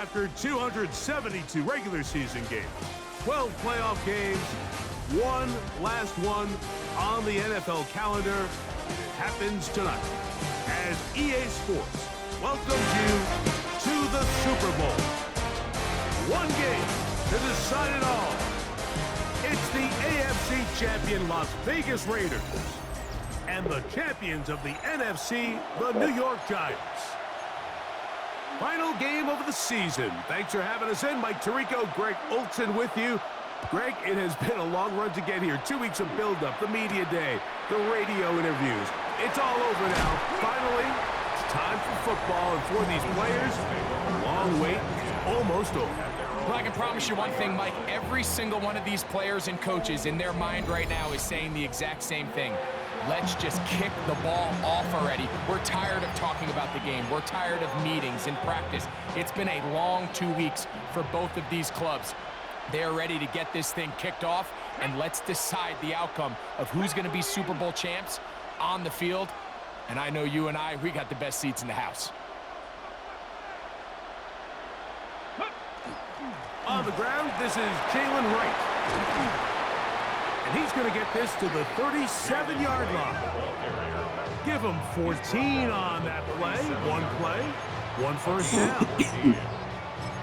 after 272 regular season games, 12 playoff games, one last one on the NFL calendar. It happens tonight as EA Sports welcomes you to the Super Bowl. One game to decide it all. It's the AFC champion Las Vegas Raiders and the champions of the NFC, the New York Giants. Final game of the season. Thanks for having us in. Mike Tirico, Greg Olsen with you. Greg, it has been a long run to get here. 2 weeks of build-up, the media day, the radio interviews. It's all over now. Finally, it's time for football, and for these players, the long wait is almost over. Well, I can promise you one thing, Mike. Every single one of these players and coaches in their mind right now is saying the exact same thing. Let's just kick the ball off already. We're tired of talking about the game. We're tired of meetings and practice. It's been a long 2 weeks for both of these clubs. They're ready to get this thing kicked off, and let's decide the outcome of who's going to be Super Bowl champs on the field. And I know you and I, we got the best seats in the house. On the ground, this is Jalen Wright. And he's going to get this to the 37-yard line. Give him 14 on that play. One first down.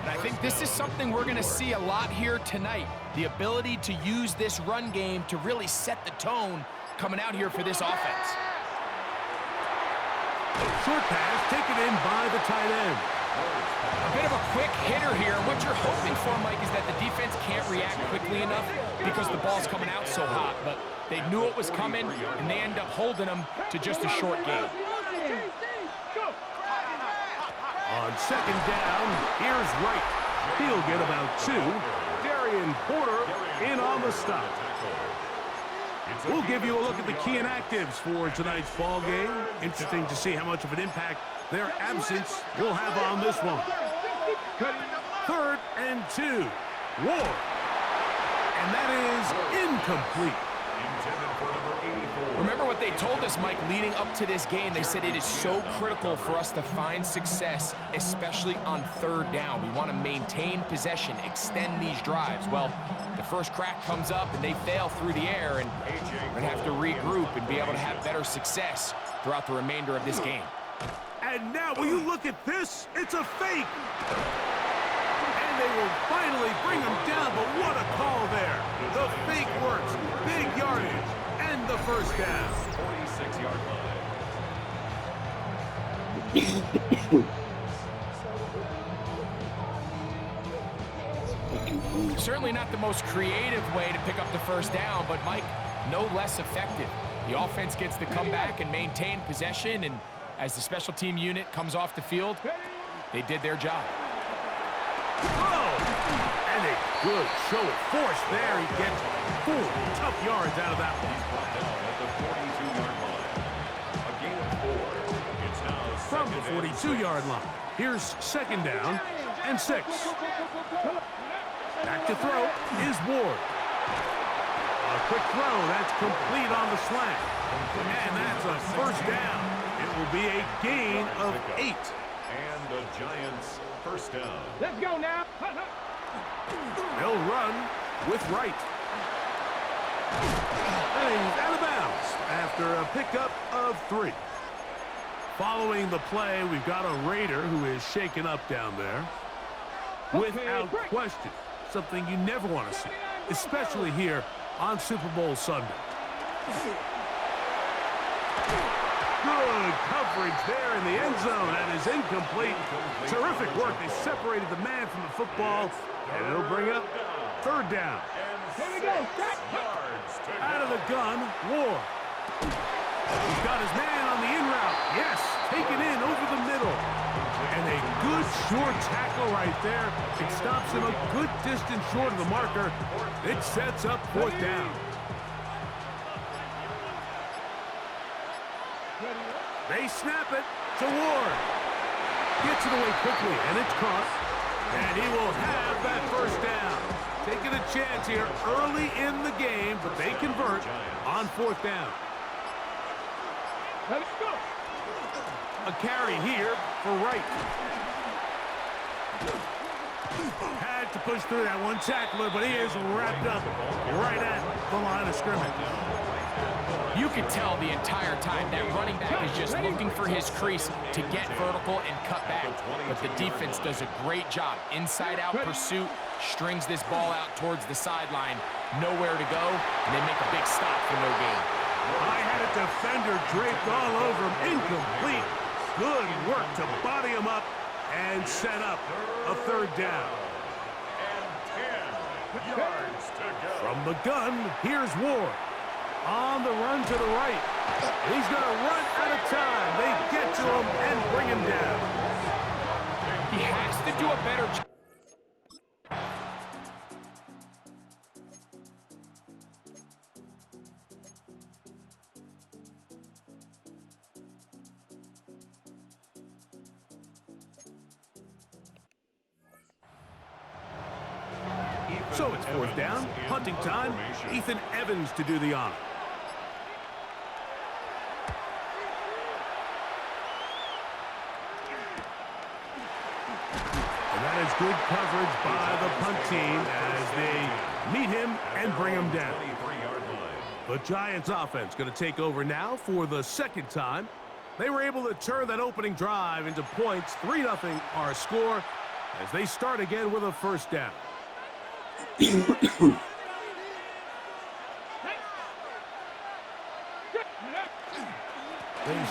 And I think this is something we're going to see a lot here tonight. The ability to use this run game to really set the tone coming out here for this offense. Short pass taken in by the tight end. A bit of a quick hitter here. What you're hoping for, Mike, is that the defense can't react quickly enough because the ball's coming out so hot. But they knew it was coming, and they end up holding them to just a short gain. On second down, here's Wright. He'll get about 2. Darian Porter in on the stop. We'll give you a look at the key inactives for tonight's ball game. Interesting to see how much of an impact their absence will have on this one. 3rd and 2. Ward. And that is incomplete. Remember what they told us, Mike, leading up to this game. They said it is so critical for us to find success, especially on 3rd down. We want to maintain possession, extend these drives. Well, the first crack comes up and they fail through the air, and we're going to have to regroup and be able to have better success throughout the remainder of this game. And now, will you look at this? It's a fake. And they will finally bring him down, but what a call there. The fake works. Big yardage. And the first down. 46-yard line. Certainly not the most creative way to pick up the first down, but Mike, no less effective. The offense gets to come back and maintain possession, and as the special team unit comes off the field, they did their job. Oh! And a good show of force there. He gets 4 tough yards out of that one. From the 42-yard line. Here's second down and 6. Back to throw is Ward. A quick throw. That's complete on the slant. And that's a first down. It will be a gain of 8. And the Giants first down. Let's go now. They'll run with Wright. And he's out of bounds after a pickup of 3. Following the play, we've got a Raider who is shaken up down there. Without question, something you never want to see, especially here on Super Bowl Sunday. Good coverage there in the end zone. That is incomplete. Terrific work. They separated the man from the football, and it'll bring up 3rd down. Here we go. Out of the gun, Ward. He's got his man on the in route. Yes, taken in over the middle. And a good short tackle right there. It stops him a good distance short of the marker. It sets up 4th down. They snap it to Ward. Gets it away quickly, and it's caught. And he will have that first down. Taking a chance here early in the game, but they convert on 4th down. Let's go. A carry here for Wright. Had to push through that one tackler, but he is wrapped up right at the line of scrimmage. You could tell the entire time that running back is just looking for his crease to get vertical and cut back. But the defense does a great job. Inside-out pursuit, strings this ball out towards the sideline. Nowhere to go, and they make a big stop for no gain. I had a defender draped all over him. Incomplete. Good work to body him up and set up a third down. And 10 yards to go. From the gun, here's Ward. On the run to the right. He's going to run out of time. They get to him and bring him down. He has to do a better job. So it's fourth down, hunting time. Ethan Evans to do the honor. And that is good coverage by the punt team as they meet him and bring him down. The Giants offense going to take over now for the second time. They were able to turn that opening drive into points. 3-0 our score as they start again with a first down. They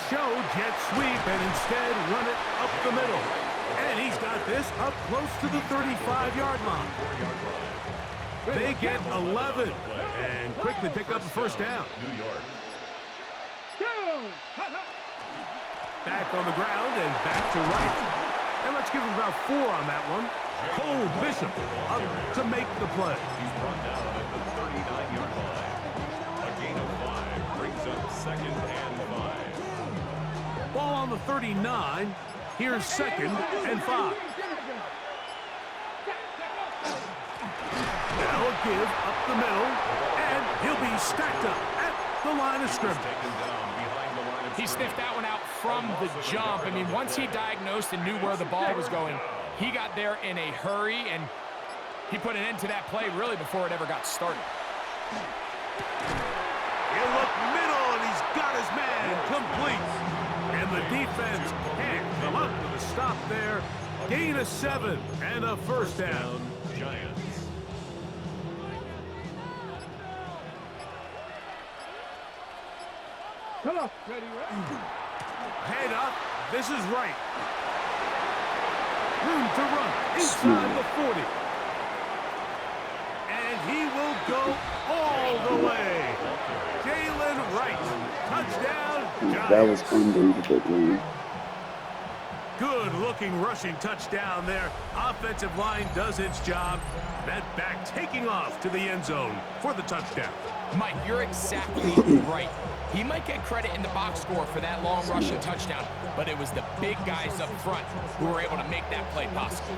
show jet sweep and instead run it up the middle. And he's got this up close to the 35-yard line. They get 11 and quickly pick up the first down. Back on the ground and back to right. And let's give him about 4 on that one. Cole Bishop up to make the play. He's brought down at the 39-yard line. A gain of 5 brings up 2nd and 5. Ball on the 39. Here's 2nd and 5. Now a give up the middle, and he'll be stacked up at the line of scrimmage. He sniffed that one out from the jump. I mean, once he diagnosed and knew where the ball was going, he got there in a hurry, and he put an end to that play really before it ever got started. He'll look middle, and he's got his man complete. And the defense can't come up with a stop there. Gain of 7 and a first down. Giants. Come on. Ready, ready. Head up. This is right. Room to run inside the 40. And he will go all the way. Jalen Wright. Touchdown, Giants. That was unbelievable, man. Good-looking rushing touchdown there. Offensive line does its job. That back taking off to the end zone for the touchdown. Mike, you're exactly right. He might get credit in the box score for that long rushing touchdown, but it was the big guys up front who were able to make that play possible.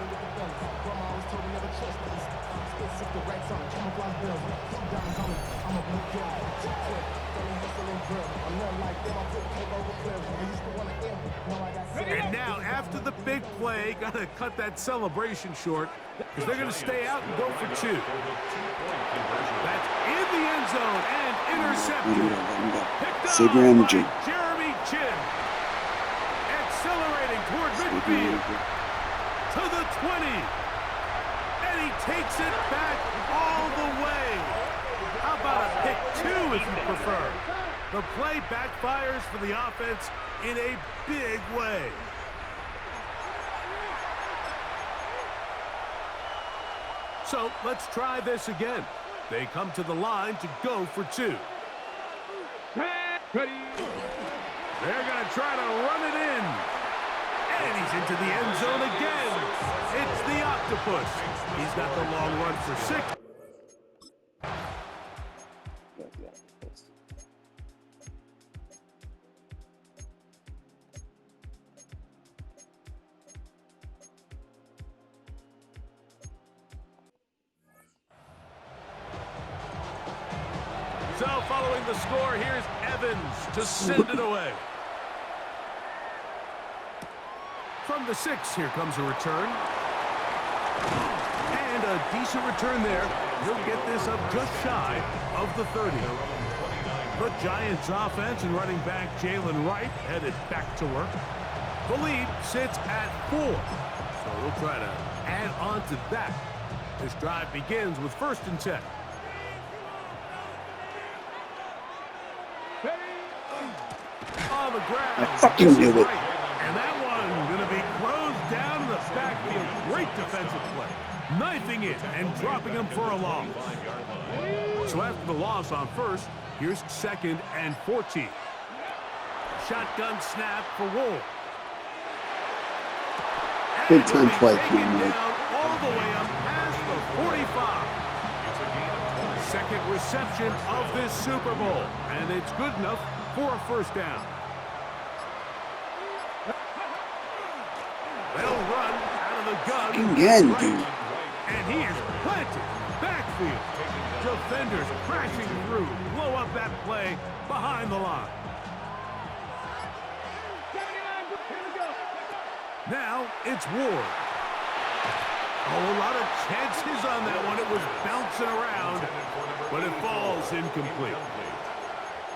And now, after the big play, got to cut that celebration short because they're going to stay out and go for 2. That's in the end zone and intercepted. Picked Save your energy. by Jeremy Chinn. Accelerating toward midfield to the 20. And he takes it back all the way. How about a pick 2 if you prefer? The play backfires for the offense in a big way. So let's try this again. They come to the line to go for 2. Ready. They're going to try to run it in. And he's into the end zone again. It's the Octopus. He's got the long run for 6. So following the score, here's Evans to send it away. From the 6, here comes a return. And a decent return there. He'll get this up just shy of the 30. The Giants offense and running back Jalen Wright headed back to work. The lead sits at 4. So we'll try to add on to that. This drive begins with 1st and 10. On the ground. I fucking knew it. And that one going to be closed down in the backfield. Great defensive play. Knifing it and dropping him for a loss. So after the loss on 1st, here's 2nd and 14. Shotgun snap for Wool. Big time play, Taken man. down all the way up past the 45. Second reception of this Super Bowl, and it's good enough for a 1st down. They'll run out of the gun. Again, Right. dude. And he is planted. Backfield. Defenders crashing through. Blow up that play behind the line. Now it's Ward. Oh, a lot of chances on that one. It was bouncing around, but it falls incomplete.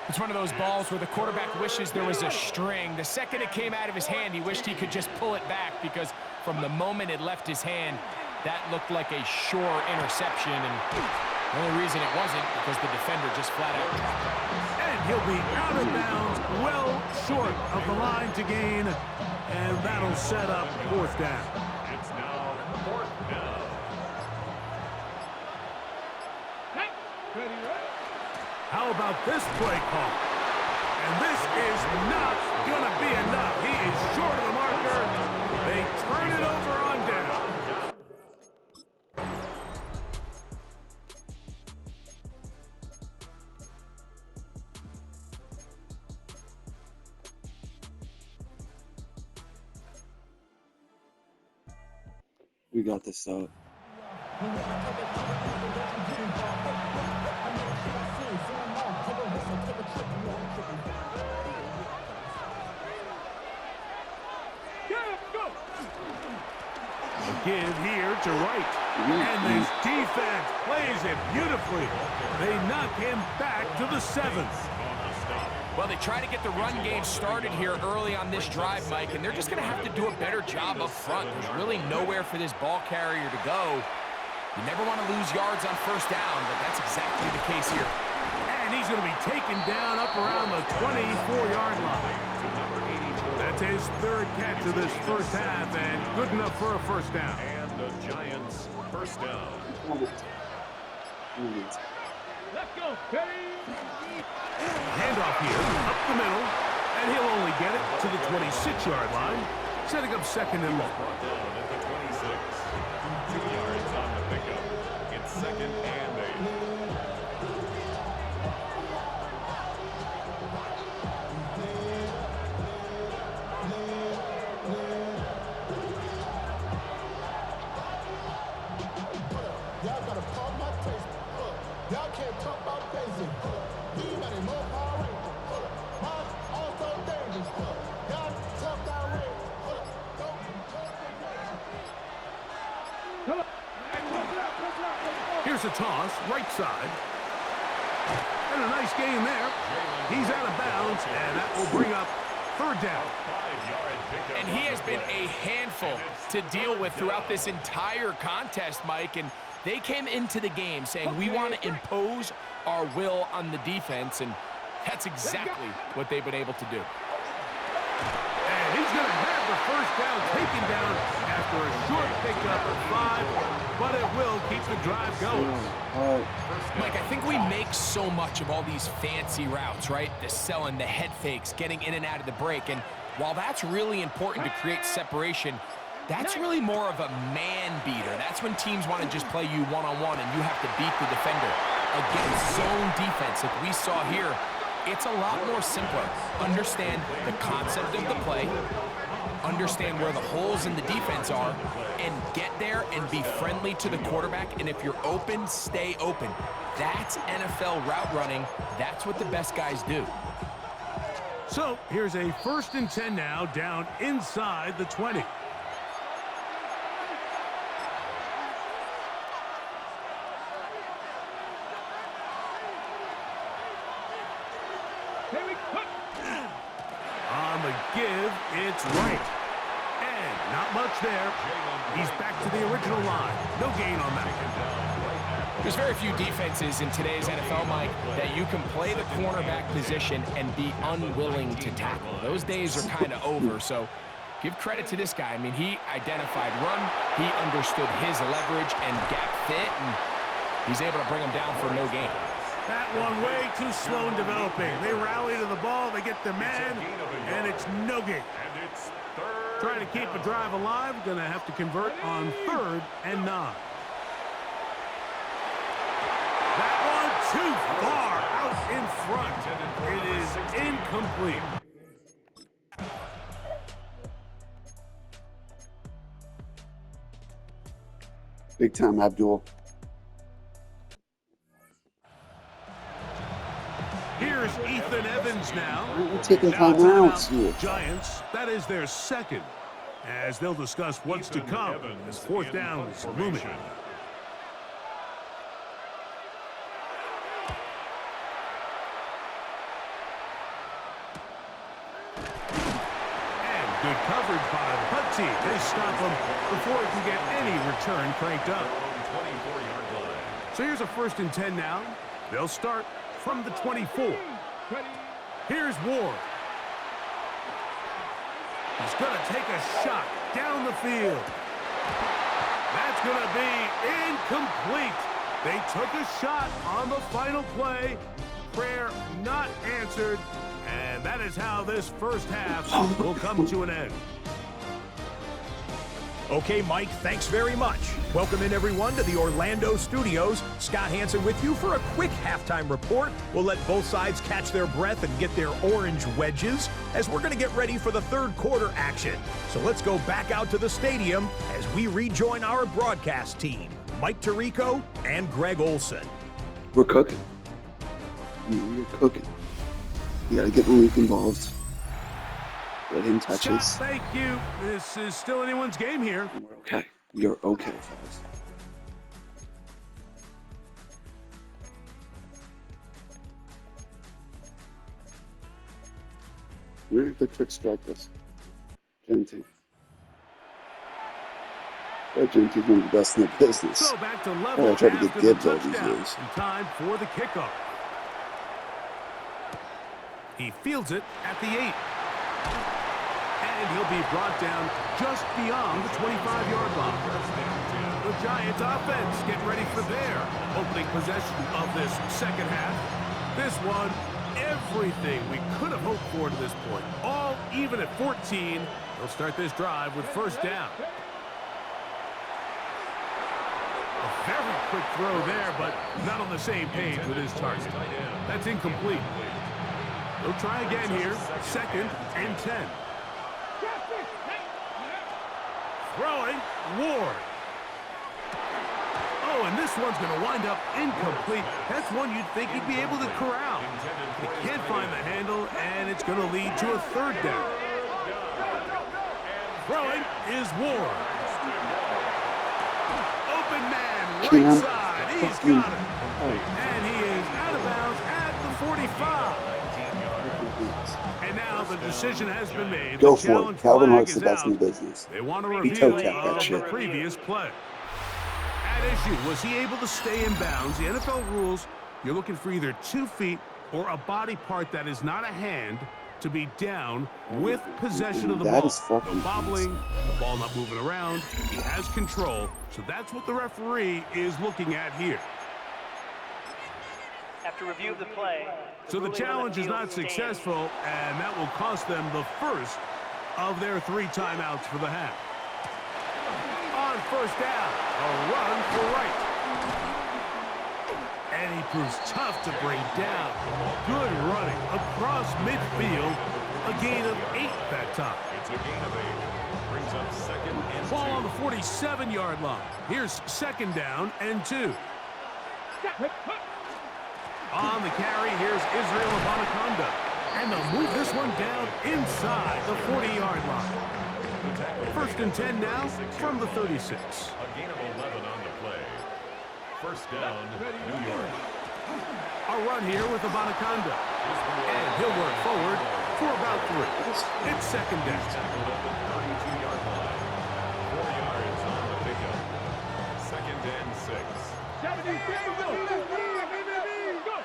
It's one of those balls where the quarterback wishes there was a string. The second it came out of his hand, he wished he could just pull it back because from the moment it left his hand, that looked like a sure interception. And the only reason it wasn't because the defender just flat out dropped it. And he'll be out of bounds, well short of the line to gain, and that'll set up 4th down. It's now 4th down. How about this play call? And this is not going to be enough. He is short of the marker. They turn it over on down. We got this up. Give here to Wright. And this defense plays it beautifully. They knock him back to the 7th. Well, they try to get the run game started here early on this drive, Mike, and they're just going to have to do a better job up front. There's really nowhere for this ball carrier to go. You never want to lose yards on 1st down, but that's exactly the case here. And he's going to be taken down up around the 24-yard line. That's his 3rd catch of this 1st half, and good enough for a 1st down. And the Giants' 1st down. Let's go, Perry. Handoff here, up the middle, and he'll only get it to the 26-yard line, setting up 2nd and long. Brought down at the 26. 2 yards on the pickup. It's 2nd and 8. Y'all gotta call my taste. Y'all can't talk about basic. He got a more power rating. Mine also dangerous. Y'all talk that way. Here's a toss, right side. And a nice gain there. He's out of bounds, and that will bring up 3rd down. 5-yard pickup. And he has been a handful to deal with throughout this entire contest, Mike, and they came into the game saying we want to impose our will on the defense, and that's exactly what they've been able to do. And he's going to have the 1st down taken down after a short pickup of 5, but it will keep the drive going. Mike, I think we make so much of all these fancy routes, right? The selling, the head fakes, getting in and out of the break, and while that's really important to create separation, that's really more of a man beater. That's when teams want to just play you one-on-one and you have to beat the defender. Against zone defense, like we saw here, it's a lot more simpler. Understand the concept of the play, understand where the holes in the defense are, and get there and be friendly to the quarterback. And if you're open, stay open. That's NFL route running. That's what the best guys do. So here's a 1st and 10 now, down inside the 20. to give. It's right. And not much there. He's back to the original line. No gain on that. There's very few defenses in today's NFL, Mike, that you can play the cornerback position and be unwilling to tackle. Those days are kind of over, so give credit to this guy. I mean, he identified run, he understood his leverage and gap fit, and he's able to bring him down for no gain. That one way too slow in developing. They rally to the ball, they get the man, and it's no gain. Trying to keep a drive alive, gonna have to convert on 3rd and 9. That one too far out in front. It is incomplete. Big time, Abdul. Here's Ethan Evans now. We're taking Now timeouts timeout, here. Giants. That is their second, as they'll discuss what's to come as 4th down is looming. Good coverage by the punt team. They stop him before he can get any return cranked up. So here's a 1st and 10 now. They'll start from the 24. Here's Ward. He's going to take a shot down the field. That's going to be incomplete. They took a shot on the final play. Prayer not answered. And that is how this first half will come to an end. Okay, Mike, thanks very much. Welcome in, everyone, to the Orlando studios. Scott Hansen with you for a quick halftime report. We'll let both sides catch their breath and get their orange wedges as we're going to get ready for the 3rd quarter action. So let's go back out to the stadium as we rejoin our broadcast team, Mike Tirico and Greg Olson. We're cooking. We're cooking. You gotta get Malik involved. Let him touch Scott, us. thank you. This is still anyone's game here. We're okay. You're okay, fellas. Where did the trick strike us? Genty. Genty's one of the best in the business. So back to level I try to get after Gibbs the all these touchdown. years. And time for the kickoff. He fields it at the 8. And he'll be brought down just beyond the 25-yard line. The Giants offense getting ready for their opening possession of this second half. This one, everything we could have hoped for to this point. All even at 14. They'll start this drive with 1st down. A very quick throw there, but not on the same page with his target. That's incomplete. They'll try again here. 2nd and 10. Throwing, Ward. Oh, and this one's going to wind up incomplete. That's one you'd think he'd be able to corral. He can't find the handle, and it's going to lead to a 3rd down. Throwing is Ward. Open man, right side. He's got it. And he is out of bounds at the 45. And now the decision has been made. Go The for challenge it. Calvin flag Hart's the is best in out. the business. They want a He review toe-tapped that of the shit. previous play. At issue, was he able to stay in bounds? The NFL rules, you're looking for either 2 feet or a body part that is not a hand to be down with possession of the That ball. is fucking No bobbling, the ball not moving around. He has control. So that's what the referee is looking at here. After review of the play, So the challenge is not successful, and that will cost them the first of their 3 timeouts for the half. On 1st down, a run for right. And he proves tough to bring down. Good running across midfield. A gain of 8 that time. It's a gain of 8. Brings up 2nd and 2. Ball on the 47-yard line. Here's 2nd down and 2. On the carry, here's Israel Abanikanda. And they'll move this one down inside the 40-yard line. 1st and 10 now from the 36. A gain of 11 on the play. 1st down, New York. A run here with Abanikanda. And he'll work forward for about 3. It's second down. Tackled at the 32-yard line. 4 yards on the pickup. Second and 6. 77, go. Go.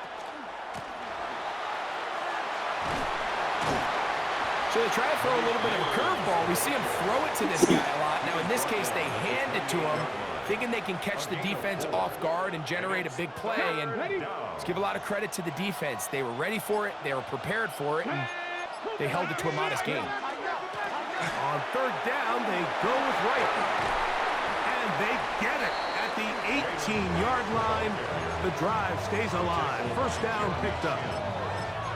So they try to throw a little bit of a curveball. We see him throw it to this guy a lot. Now, in this case, they hand it to him, thinking they can catch the defense off guard and generate a big play. And let's give a lot of credit to the defense. They were ready for it. They were prepared for it. And they held it to a modest gain. On third down, they go with Wright. And they get it at the 18-yard line. The drive stays alive. First down picked up.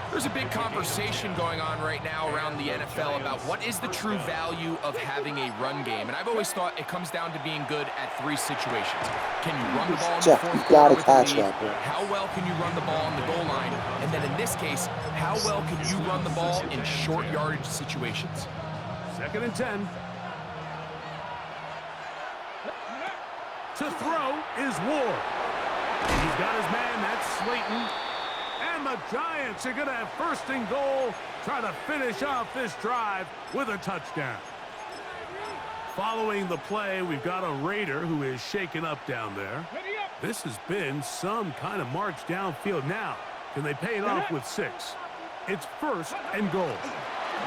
There's a big conversation going on right now around the NFL about what is the true value of having a run game. And I've always thought it comes down to being good at 3 situations. Can you run the ball in the Jeff, fourth you quarter gotta with catch the lead? that, bro. How well can you run the ball on the goal line? And then in this case, how well can you run the ball in short yardage situations? Second and 10. To throw is Ward. He's got his man, that's Slayton. And the Giants are going to have first and goal, try to finish off this drive with a touchdown. Following the play, we've got a Raider who is shaken up down there. This has been some kind of march downfield now. Can they pay it off with 6? It's first and goal.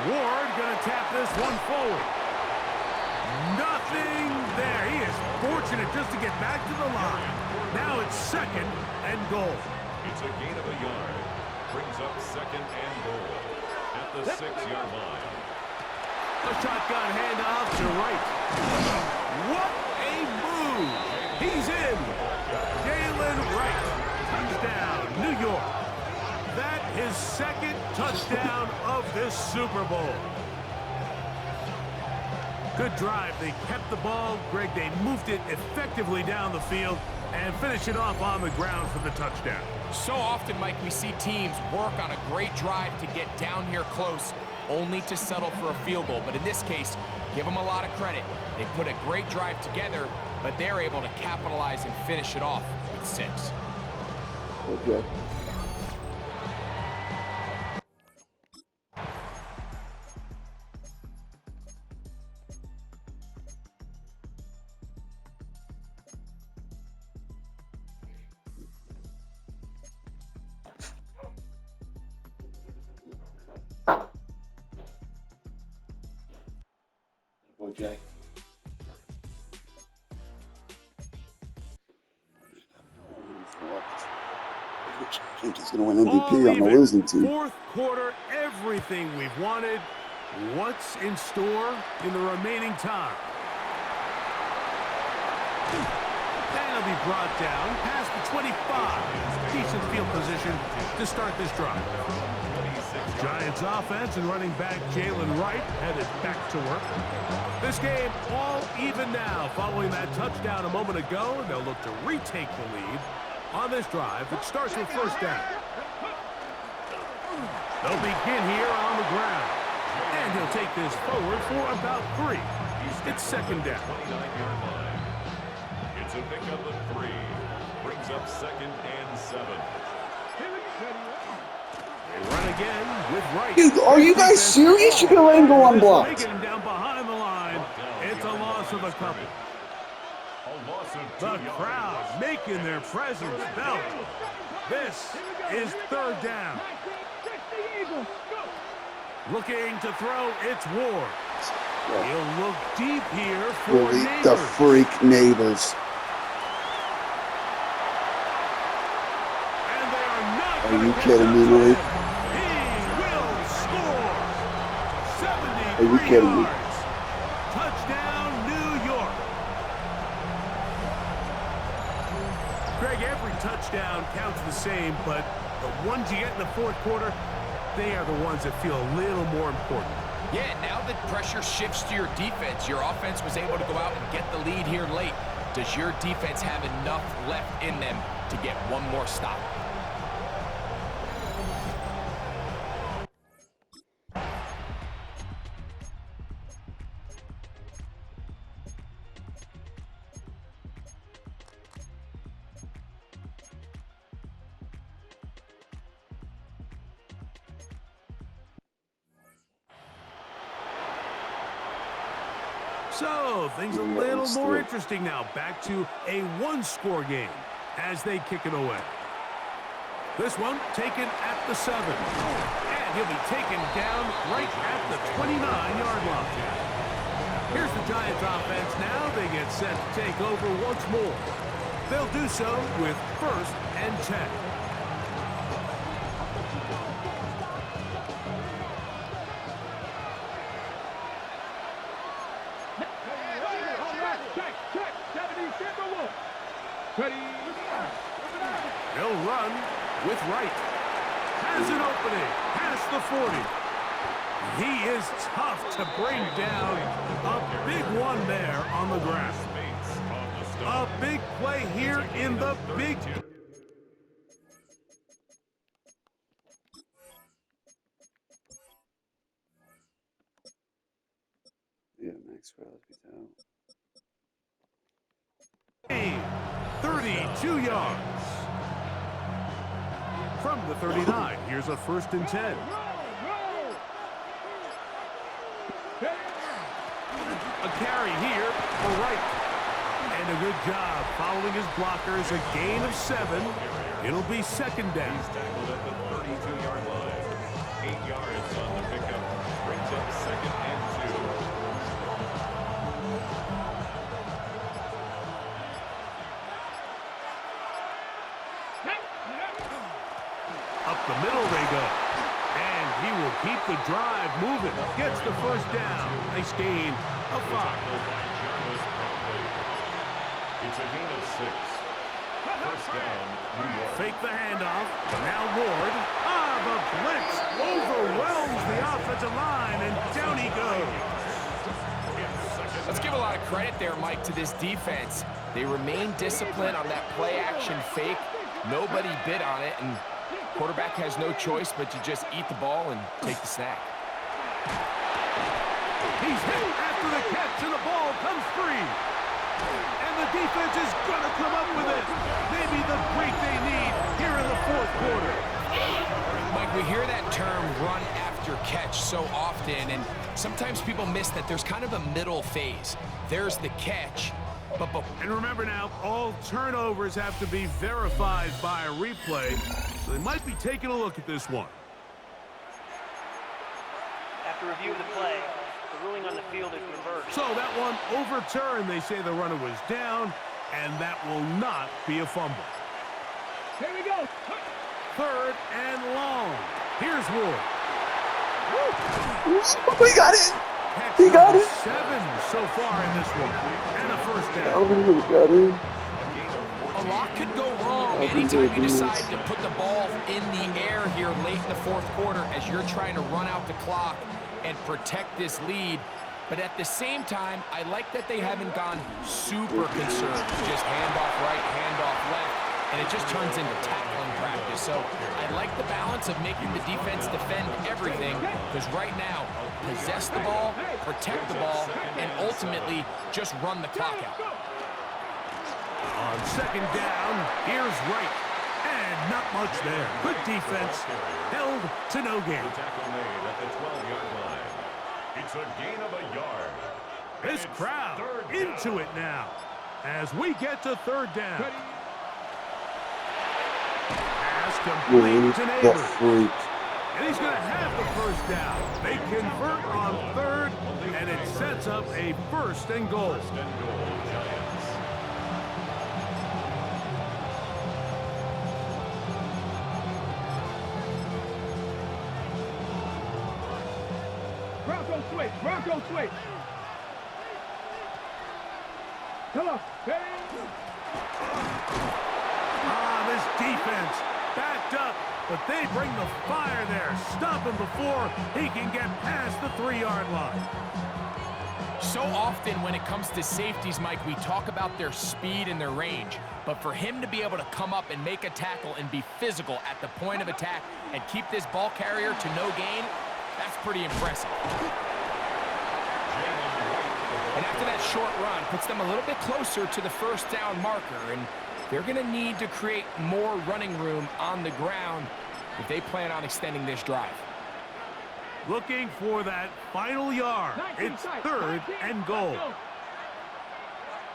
Ward going to tap this one forward. Nothing there. He is fortunate just to get back to the line. Now it's second and goal. It's a gain of a yard. Brings up second and goal at the 6-yard line. A shotgun handoff to Wright. What a move. He's in. Jalen Wright. Touchdown, New York. That is second touchdown of this Super Bowl. Good drive. They kept the ball. Greg, they moved it effectively down the field and finish it off on the ground for the touchdown. So often, Mike, we see teams work on a great drive to get down here close, only to settle for a field goal. But in this case, give them a lot of credit. They put a great drive together, but they're able to capitalize and finish it off with 6. Okay. Jay. He's going to win MVP on the losing team. Fourth quarter, everything we've wanted. What's in store in the remaining time? That'll be brought down past the 25. Decent field position to start this drive. Giants offense and running back Jalen Wright headed back to work. This game all even now following that touchdown a moment ago. And they'll look to retake the lead on this drive. It starts with first down. They'll begin here on the ground. And he'll take this forward for about 3. It's second down. 29-yard line. It's a pickup of 3. Brings up second and 7. They run again with Wright. Dude, are you guys serious? You're going to let him go unblocked. Making him down behind the line. It's a loss of a couple. A loss of 2 The yards. crowd making their presence felt. This is third down. Looking to throw, it's Ward. He'll look deep here for Really, the Neighbors. freak Neighbors. And they are not Are gonna you get kidding up me, to Malik? him. He will score. 73 Are you kidding me? yards. Touchdown, New York. Greg, every touchdown counts the same, but the ones you get in the fourth quarter, they are the ones that feel a little more important. Yeah, now that pressure shifts to your defense, your offense was able to go out and get the lead here late. Does your defense have enough left in them to get one more stop? So, things a little more interesting now. Back to a one-score game as they kick it away. This one taken at the 7. And he'll be taken down right at the 29-yard line. Here's the Giants offense now. They get set to take over once more. They'll do so with 1st and 10. They'll run with Wright. Has an opening past the 40. He is tough to bring down. A big one there on the ground. A big play here in the big... Yeah, Maxwell is out. 32 yards. From the 39, here's a 1st and 10. A carry here for Wright. And a good job following his blockers. A gain of 7. It'll be 2nd down. He's tackled at the 32-yard line. 8 yards on the pickup. Brings up 2nd and 2. Up the middle they go. And he will keep the drive moving. Gets the 1st down. Nice gain of 5. It's a gain of 6. 1st down, New York. Fake the handoff. Now Ward. The blitz overwhelms the offensive line, and down he goes. Let's give a lot of credit there, Mike, to this defense. They remain disciplined on that play-action fake. Nobody bid on it, and quarterback has no choice but to just eat the ball and take the snap. He's hit after the catch, and the ball comes free. And the defense is going to come up with it. Maybe the break they need here in the 4th quarter. Mike, we hear that term run after catch so often, and sometimes people miss that there's kind of a middle phase. There's the catch, but and remember now, all turnovers have to be verified by a replay, so they might be taking a look at this one. After review of the play, the ruling on the field is reversed. So that one overturned. They say the runner was down, and that will not be a fumble. Here we go. 3rd and long. Here's Ward. We got it! Catch He got number it! 7 so far in this one. And a 1st down. Alvin got it. a lot could go wrong anytime you decide to put the ball in the air here late in the 4th quarter as you're trying to run out the clock and protect this lead. But at the same time, I like that they haven't gone super conservative. Just handoff right, handoff left, and it just turns into tackling practice. So I like the balance of making the defense defend everything, because right now, possess the ball, protect the ball, and ultimately just run the clock out. On 2nd down, here's Wright. And not much there. Good defense. Held to no gain. Tackle made at the 12-yard line. It's a gain of a yard. This crowd into it now as we get to 3rd down. Pass complete to Neighbors. And he's going to have the 1st down. They convert on 3rd, and it sets up a 1st and goal. Giants. Bronco switch. Bronco switch. Come on. This defense backed up, but they bring the fire there. Stop him before he can get past the 3-yard line. So often when it comes to safeties, Mike, we talk about their speed and their range. But for him to be able to come up and make a tackle and be physical at the point of attack and keep this ball carrier to no gain, that's pretty impressive. And after that short run, puts them a little bit closer to the 1st down marker. And they're going to need to create more running room on the ground if they plan on extending this drive. Looking for that final yard. 19 It's strike. 3rd 19, and goal. let's go.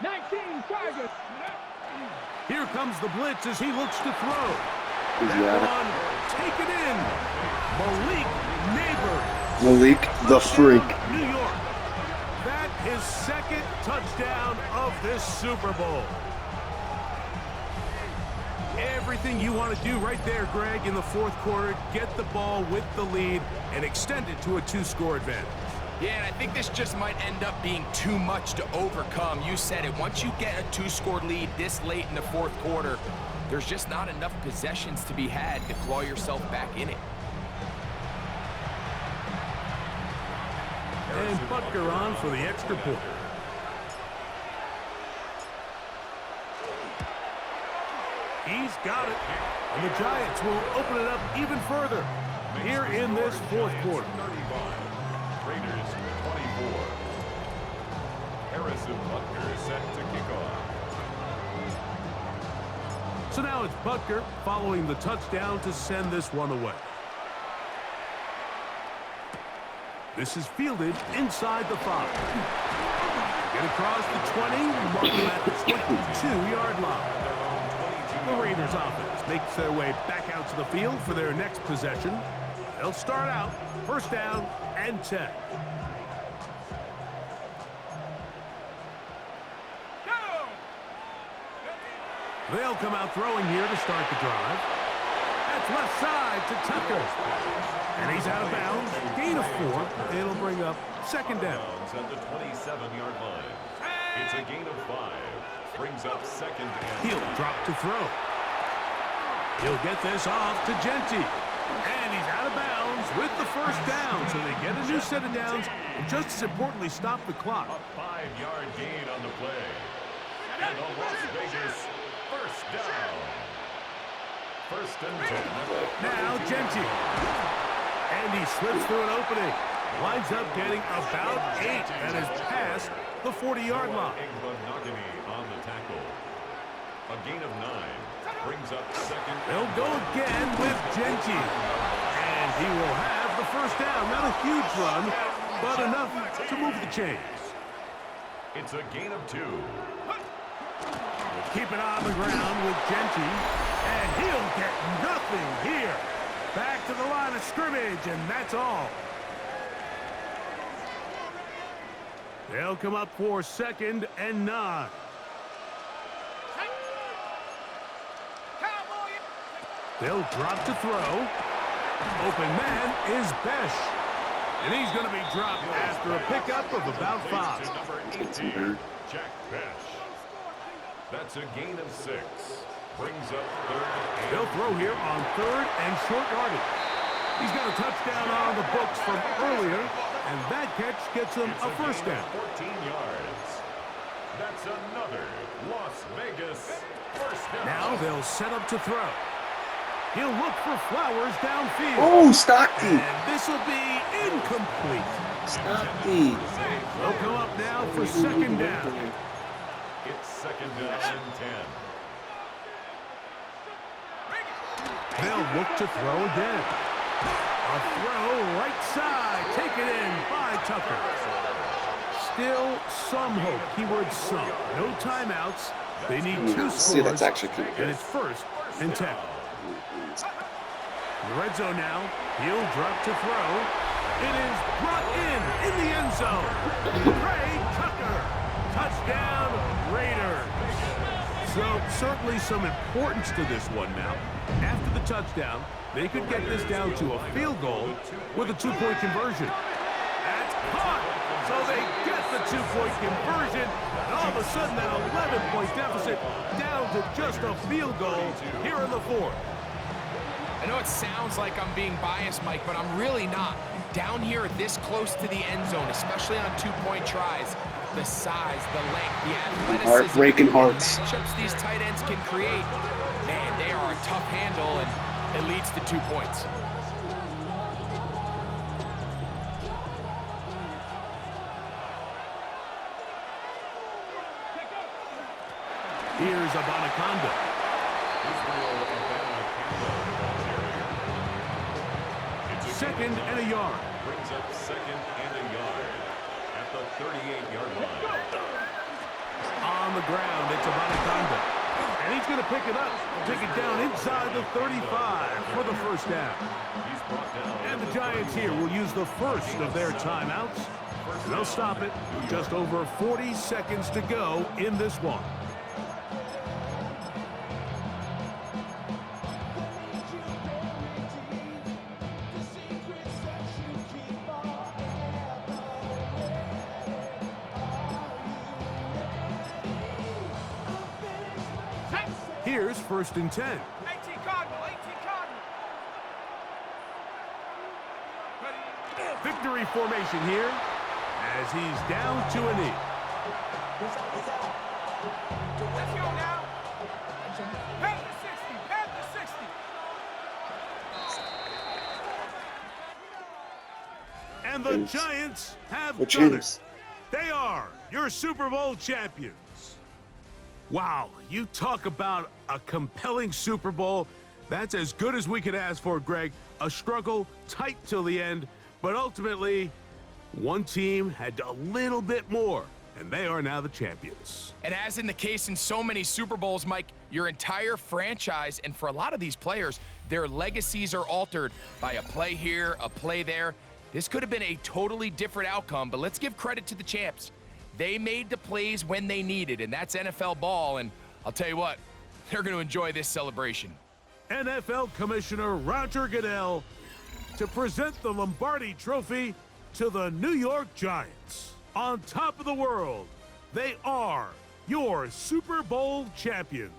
19 Chargers. Here comes the blitz as he looks to throw. He's That got one taken in. Malik Neighbors. it. Malik the Freak. New York. That is 2nd touchdown of this Super Bowl. Everything you want to do right there, Greg, in the 4th quarter. Get the ball with the lead and extend it to a 2-score advantage. Yeah, and I think this just might end up being too much to overcome. You said it. Once you get a 2-score lead this late in the 4th quarter, there's just not enough possessions to be had to claw yourself back in it. And Butker on for the extra point. He's got it. And the Giants will open it up even further here in this 4th quarter. 35. Raiders 24. Harrison Butker set to kick off. So now it's Butker following the touchdown to send this one away. This is fielded inside the 5. Get across the 20, marking at the 22-yard line. The Raiders offense makes their way back out to the field for their next possession. They'll start out 1st down and 10. They'll come out throwing here to start the drive. That's left side to Tucker. And he's out of bounds. Gain of 4. It'll bring up 2nd down. At the 27-yard line. It's a gain of 5. Brings up 2nd and He'll drop to throw. He'll get this off to Genty. And he's out of bounds with the 1st down. So they get a new set of downs and just as importantly stop the clock. a 5-yard gain on the play. And the Las Vegas 1st down. 1st and 10. Now Genty. And he slips through an opening. Winds up getting about 8 and is past the 40-yard line. Igbinoghene on the tackle. A gain of 9. Brings up 2nd. They'll go again with Genty. And he will have the 1st down. Not a huge run, but enough to move the chains. It's a gain of 2. Keep it on the ground with Genty. And he'll get nothing here. Back to the line of scrimmage, and that's all. They'll come up for 2nd and 9. They'll drop to throw. Open man is Besh. And he's going to be dropped after a pickup of about 5. To number 18, Jack Besh. That's a gain of 6. Brings up 3rd. They'll throw here on 3rd and short yardage. He's got a touchdown on the books from earlier, and that catch gets him a 1st down. 14 yards. That's another Las Vegas 1st down. Now they'll set up to throw. He'll look for Flowers downfield. Oh, Stockton. And this will be incomplete. Stockton. They'll come up now for 2nd down. It's 2nd down and 10. They'll look to throw again. A throw right side, taken in by Tucker. Still some hope. Keyword some. No timeouts. They need 2 scores. See, that's actually pretty And good. it's 1st and 10. In the red zone now. He'll drop to throw. It is brought in the end zone. Craig Tucker. Touchdown, Raiders. So certainly some importance to this one now. After the touchdown, they could get this down to a field goal with a 2-point conversion. That's caught. So they get the 2-point conversion. And all of a sudden, that 11-point deficit down to just a field goal here in the 4th. I know it sounds like I'm being biased, Mike, but I'm really not. Down here this close to the end zone, especially on 2-point tries, the size, the length, the athleticism, Heartbreaking hearts. matchups these tight ends can create, man, they are a tough handle, and it leads to 2 points. Here's Abanaconda. Israel Abanaconda. 2nd and a yard. brings up second and a yard at the 38-yard line. On the ground, it's Abanikanda. And he's going to pick it up and take it down inside the 35 for the first down. He's brought down. And the Giants here will use the first of their timeouts. And they'll stop it with just over 40 seconds to go in this one. Here's first and 10. 18 Cardinal, 18 Cardinal. Victory formation here as he's down to a knee. Let's go now. Past the 60, past the 60. And the Giants have We're done it. champs. They are your Super Bowl champions. Wow, you talk about a compelling Super Bowl. That's as good as we could ask for, Greg. A struggle, tight till the end, but ultimately, one team had a little bit more, and they are now the champions. And as in the case in so many Super Bowls, Mike, your entire franchise, and for a lot of these players, their legacies are altered by a play here, a play there. This could have been a totally different outcome, but let's give credit to the champs. They made the plays when they needed, and that's NFL ball, and I'll tell you what, they're going to enjoy this celebration. NFL Commissioner Roger Goodell to present the Lombardi Trophy to the New York Giants. On top of the world, they are your Super Bowl champions.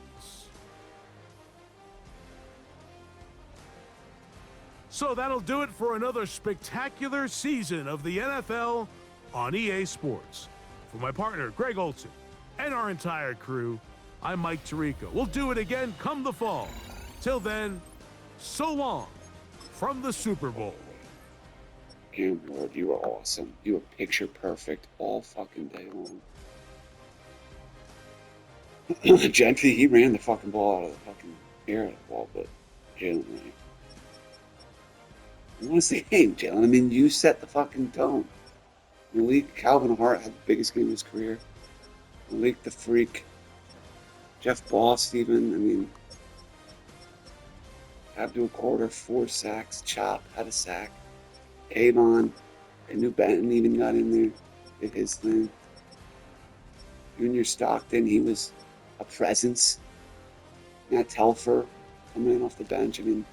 So that'll do it for another spectacular season of the NFL on EA Sports. For my partner, Greg Olson, and our entire crew, I'm Mike Tirico. We'll do it again come the fall. Till then, so long from the Super Bowl. Damn, Lord, you were awesome. You were picture perfect all fucking day long. Gentry, he ran the fucking ball out of the fucking air of the ball, but Jalen, I want to say, hey, Jalen, I mean, you set the fucking tone. Malik Calvin Hart had the biggest game of his career. Malik the Freak. Jeff Boss, even. I mean, Abdul Carter, 4 sacks. Chop had a sack. Avon, I knew Benton even got in there. Did his thing. Junior Stockton, he was a presence. Matt Telfer coming in off the bench. I mean,